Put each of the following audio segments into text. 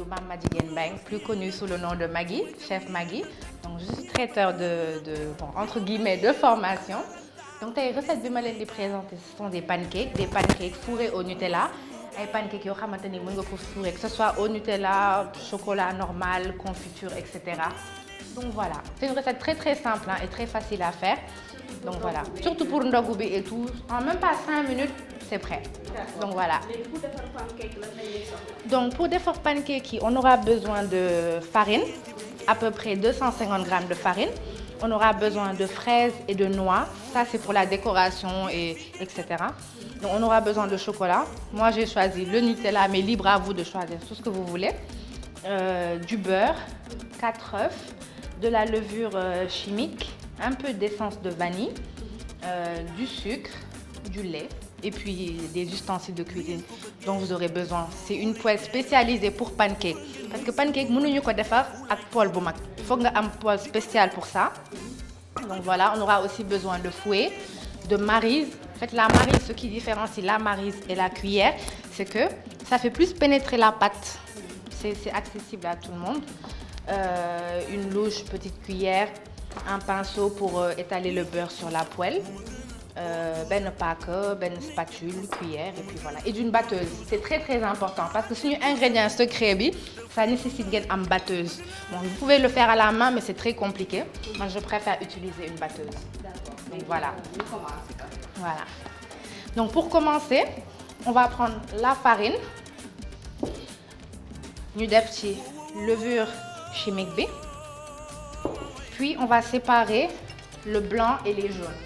tudd Mame Madjiguène Mbengue, plus connue sous le nom de Magui, chef Magui. Donc je suis traiteur bon, entre guillemets de formation. Donc tey recette bi ma leen di présenter ce sont des pancakes fourrés au Nutella. Ay pancakes yoo xamante ni mën nga ko fourrer que ce soit au Nutella, chocolat normal, confiture, etc. Donc voilà, c'est une recette très très simple et très facile à faire. Donc voilà, surtout pour ndogu bi et tout, en même pas 5 minutes, c'est prêt. Donc voilà. Donc pour faire pancake, on aura besoin de farine, à peu près 250 g de farine. On aura besoin de fraises et de noix. Ça, c'est pour la décoration, etc. Donc, on aura besoin de chocolat. Moi, j'ai choisi le Nutella, mais libre à vous de choisir tout ce que vous voulez. Du beurre, 4 œufs, de la levure chimique, un peu d'essence de vanille, du sucre, du lait et puis des ustensiles de cuisine dont vous aurez besoin. C'est une poêle spécialisée pour pancake. Parce que pancake, mënuñu ko defar ak poêle bu mag. Il faut nga am poêle spéciale pour ça. Donc voilà, on aura aussi besoin de fouet, de maryse. En fait, la maryse, ce qui différencie la maryse et la cuillère, c'est que ça fait plus pénétrer la pâte. C'est accessible à tout le monde. Une louche, petite cuillère, un pinceau pour étaler le beurre sur la poêle. Ben paaka, ben spatule, cuillère et puis voilà. Et d'une batteuse. C'est très très important parce que suñu ingrédient secret bi, ça nécessite ngeen am batteuse. Bon, vous pouvez le faire à la main mais c'est très compliqué. Moi je préfère utiliser une batteuse. Donc voilà. Voilà. Donc pour commencer, on va prendre la farine. Ñu def ci levure chimique bi. Puis on va séparer le blanc et les jaunes.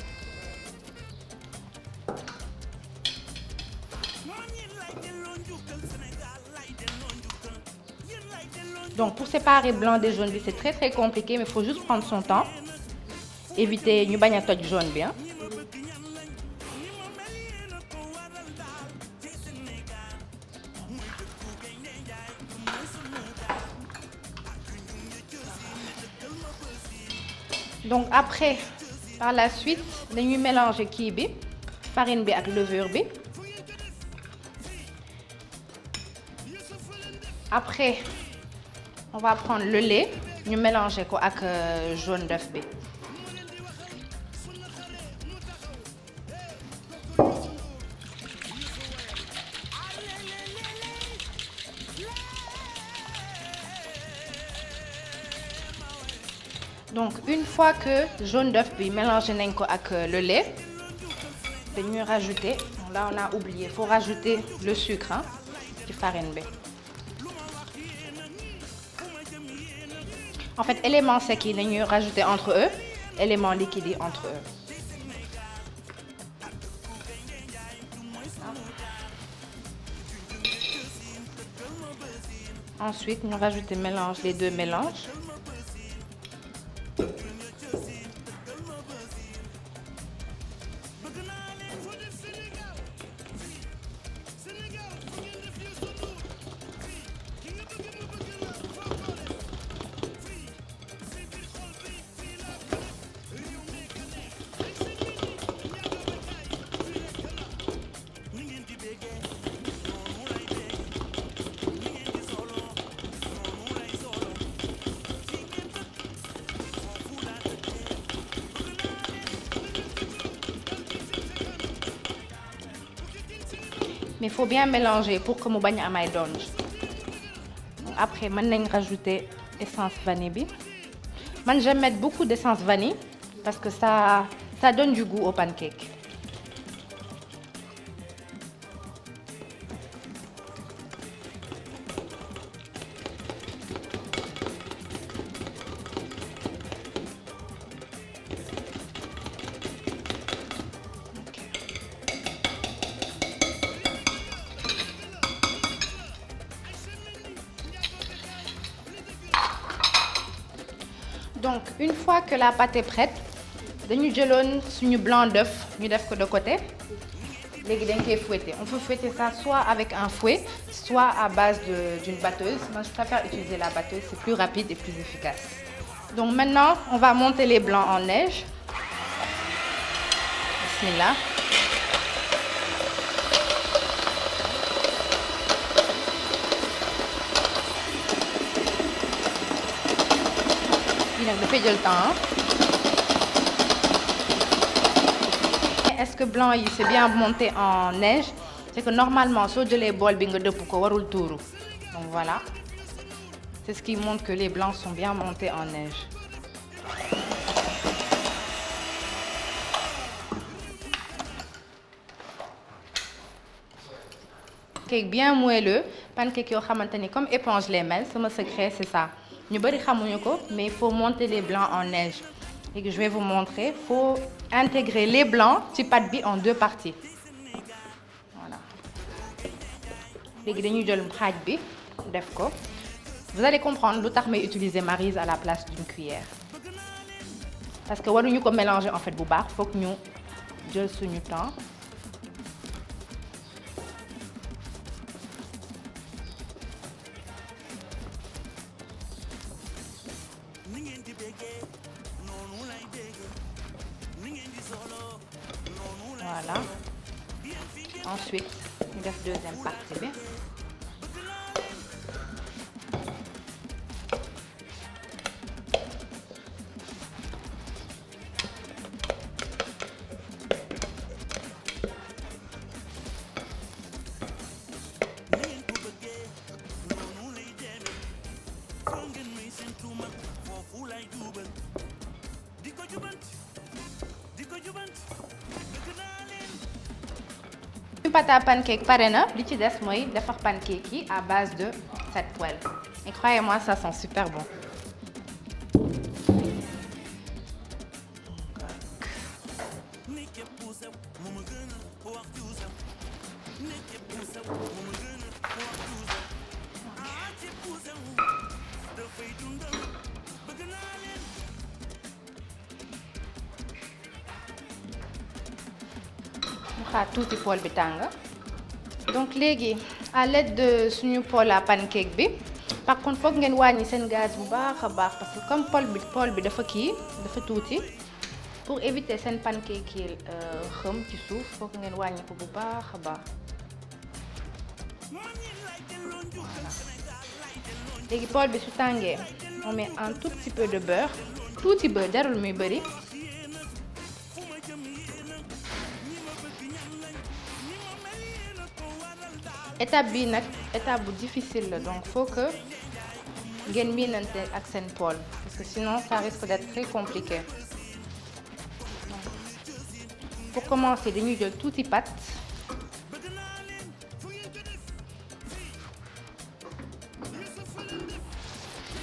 Donc pour séparer blanc des jaunes, c'est très très compliqué, mais il faut juste prendre son temps. Éviter ñu bañ a toj jaune bi. Donc après, par la suite, dañuy mélanger kii bi, farine bi ak levure bi. Après, on va prendre le lait, ñu mélanger ko ak jaune d'œuf bi. Donc une fois que jaune d'œuf bi mélangé nañ ko ak le lait, dañuy rajouter. Là on a oublié, faut rajouter le sucre ci farine bi. En fait, éléments secs yi dañuy rajouter entre eux, éléments liquides yi entre eux. Ensuite, ñu rajouter mélange, les deux mélanges. Mais il faut bien mélanger pour que mu bañ a am ay donj. Après mën nañ rajouter essence vanille bi. Man j'aime mettre beaucoup d'essence vanille parce que ça donne du goût au pancake. Donc une fois que la pâte est prête, dañu jëloon suñu blanc d'œuf ñu def ko de côté. Léegi dañ koy fouetter. On peut fouetter ça soit avec un fouet, soit à base d'une batteuse. Moi je préfère utiliser la batteuse, c'est plus rapide et plus efficace. Donc maintenant, on va monter les blancs en neige. Bismillah. yi nag dafay jël temps. Est-ce que blanc yi c'est bien monté en neige? C'est que normalement soo jëlee bool bi nga dëpp ko warul tuuru. Donc voilà. C'est ce qui montre que les blancs sont bien montés en neige. Cake bien moelleux, pancake yoo xamante ni comme éponge les mel. Sama secret c'est ça. Ñu bari xamuñu ko, mais il faut monter les blancs en neige. Et que je vais vous montrer, il faut intégrer les blancs ci pâte bi en 2 parties. Voilà. Léegi dañuy jël xaaj bi def ko. Vous allez comprendre lu tax may utiliser Maryse à la place d'une cuillère. Parce que waruñu ko mélanger en fait bu baax, faut que ñu jël suñu temps. Voilà. Ensuite, ñu def deuxième partie bi. Pâte à pancake pare na, li ci des mooy defar pancake yi à base de cette poêle. Et croyez-moi, ça sent super bon. xaar tuuti poêle bi tàng. Donc léegi à l'aide de suñu poêle à pancake bi par contre foog ngeen wàññi seen gaz bu baax a baax parce que comme poêle bi dafa tuuti pour éviter seen pancake yi xëm ci suuf foog ngeen wàññi ko bu baax a baax. Léegi poêle bi su tàngee on met un tout petit peu de beurre, tuuti beurre jarul muy bëri. Étape bii nag étape bu difficile la donc faut que ngeen miinante ak seen poêle parce que sinon ça risque d'être très compliqué. Pour commencer dañuy jël tuuti pâte.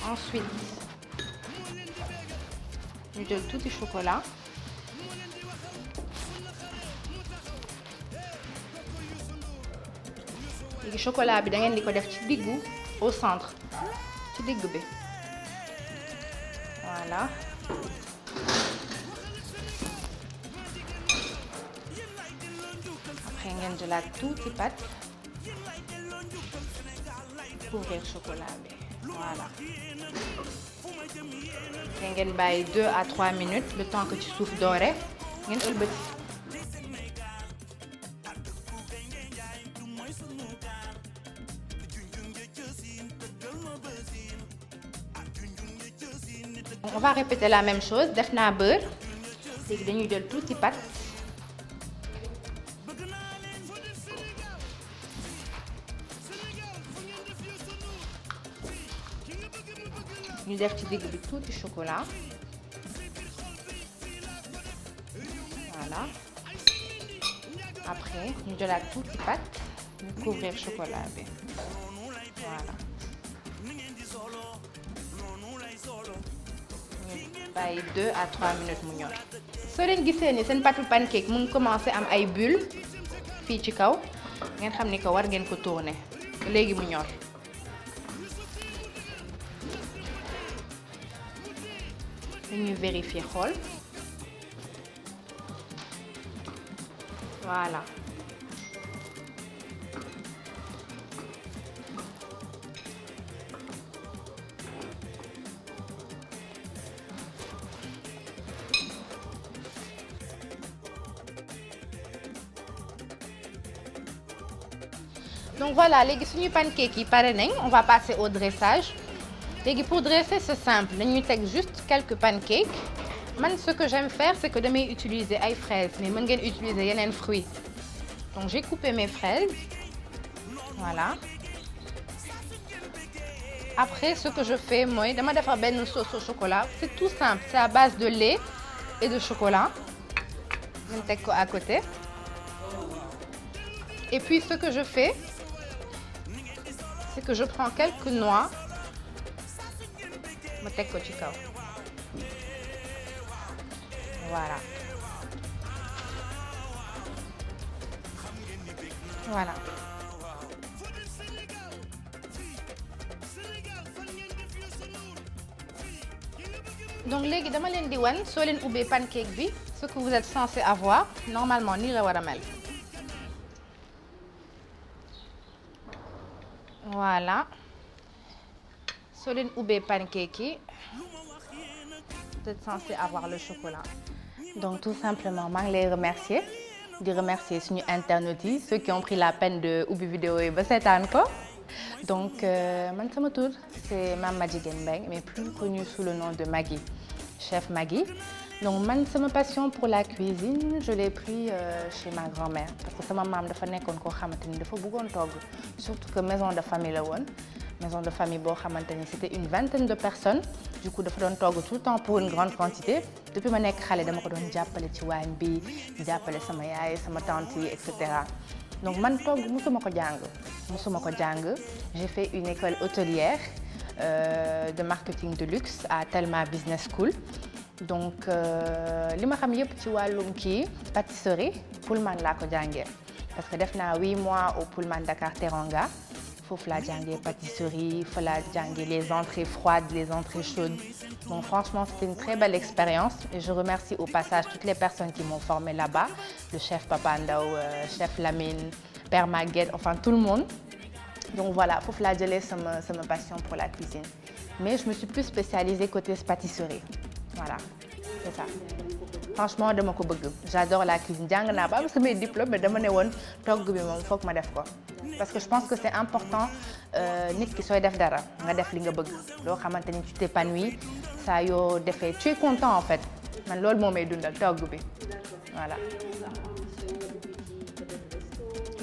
Ensuite ñu jël tuuti chocolat. Léegi chocolat bi da ngeen di ko def ci diggu au centre ci digg bi voilà. Après ngeen jëlaat tuuti pâte couvrir chocolat bi voilà. Te ngeen bàyyi 2 à 3 minutes le temps que ci suuf doore ngeen ëlbati. On va répéter la même chose def naa beurre léegi dañuy jël tuuti pâte ñu def ci digg bi tuuti chocolat voilà. Après ñu jëlaat tuuti pâte ñu couvrir chocolat bi voilà. Bàyyi 2 à 3 minutes mu ñor. Soo leen gisee ni seen pâte pancake mu ngi commencé am ay bulles fii ci kaw ngeen xam ni ko war ngeen ko tourner léegi mu ñor. Dañuy vérifier xool voilà. Donc voilà léegi suñu pancake yi pare nañ on va passer au dressage. léegi pour dresser c'est simple dañuy teg juste quelques pancakes man ce que j'aime faire c'est que damay utiliser ay fraises mais mën ngeen utiliser yeneen fruits donc j'ai coupé mes fraises voilà après ce que je fais mooy dama defar benn sauce au chocolat c'est tout simple c'est à base de lait et de chocolat je teg ko à côté et puis ce que je fais c'est que je prends quelques noix ma teg ko ci kaw voilà voilà donc léegi dama leen di wan soo leen ubbee pancake bi ce que vous êtes censé avoir normalement nii la war a mel voilà soo leen ubbee pancake yi vous êtes censé avoir le chocolat donc tout simplement maa ngi lay remercier di remercier suñu internautes yi ceux qui ont pris la peine de ubbi vidéo yi ba seetaan ko donc man sama tur c'est Mame Madjiguène Mbengue mais plus connue sous le nom de Magui chef Magui donc man sama passion pour la cuisine je l'ai pris chez ma grand-mère parce que sama maam dafa nekkoon koo xamante ni dafa bëggoon togg surtout que maison de famille la woon maison de famille boo xamante ni c'était une vingtaine de personnes du coup dafa doon togg tout le temps pour une grande quantité depuis ma nekk xale dama ko doon jàppale ci waañ bi jàppale sama yaay sama tante yi et cetera donc man togg musuma ko jàng j'ai fait une école hôtelière de marketing de luxe à Telma Business School donc li ma xam yëpp ci wàllum kii pâtisserie Pullman laa ko jàngee parce que def naa 8 mois au Pullman Dakar Teranga foofu laa jàngee pâtisserie fa laa jàngee les entrées froides les entrées chaudes donc franchement c'était une très belle expérience et je remercie au passage toutes les personnes qui m'ont formée là-bas le chef Papa Ndaw chef Lamine Père Maguette enfin tout le monde donc voilà foofu laa jëlee sama passion pour la cuisine mais je me suis plus spécialisée côté pâtisserie voilà c'est ça franchement dama ko bëgg j'adore la cuisine jàng naa ba am samay diplôme mais dama ne woon togg bi moom foog ma def ko parce que je pense que c'est important nit ki sooy def dara nga def li nga bëgg loo xamante ni tu t'épanouis saa yoo defee tu es content en fait man loolu moo may dundal togg bi voilà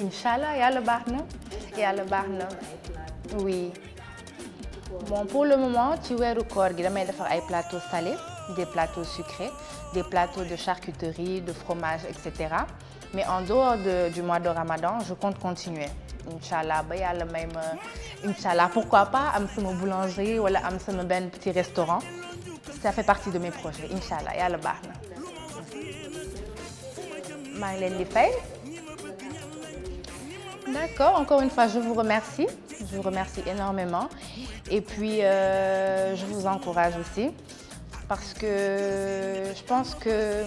inchallah yàlla baax na oui bon pour le moment ci weeru koor gi damay defar ay plateaux salés des plateaux sucrés des plateaux de charcuterie de fromage etc mais en dehors du mois de Ramadan je compte continuer inchallah ba yàlla may ma inchallah pourquoi pas am sama boulangerie wala am sama benn petit restaurant ça fait partie de mes projets inchallah yàlla baax na maa ngi leen di fay d'accord encore une fois je vous remercie énormément et puis je vous encourage aussi parce que je pense que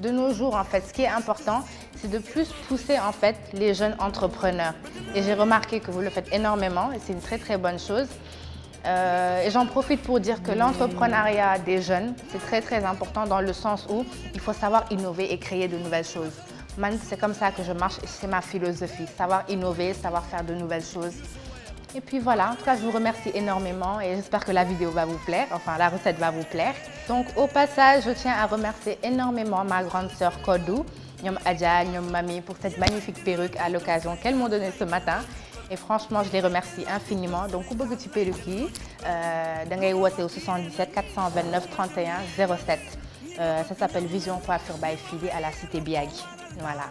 de nos jours en fait ce qui est important c'est de plus pousser en fait les jeunes entrepreneurs et j'ai remarqué que vous le faites énormément et c'est une très très bonne chose et j'en profite pour dire que l'entrepreneuriat des jeunes c'est très très important dans le sens où il faut savoir innover et créer de nouvelles choses. Man, c'est comme ça que je marche et c'est ma philosophie, savoir innover, savoir faire de nouvelles choses. Et puis voilà, en tout cas, je vous remercie énormément et j'espère que la vidéo va vous plaire, enfin la recette va vous plaire. Donc au passage, je tiens à remercier énormément ma grande sœur Kodou, ñoom Adja, ñoom Mami pour cette magnifique perruque à l'occasion qu'elles m'ont donnée ce matin. Et franchement, je les remercie infiniment. Donc ku bëgg ci perruque yi da ngay woote au 77 429 31 07. Ça s'appelle Vision Coiffure by Fili à la cité Biagui. Voilà.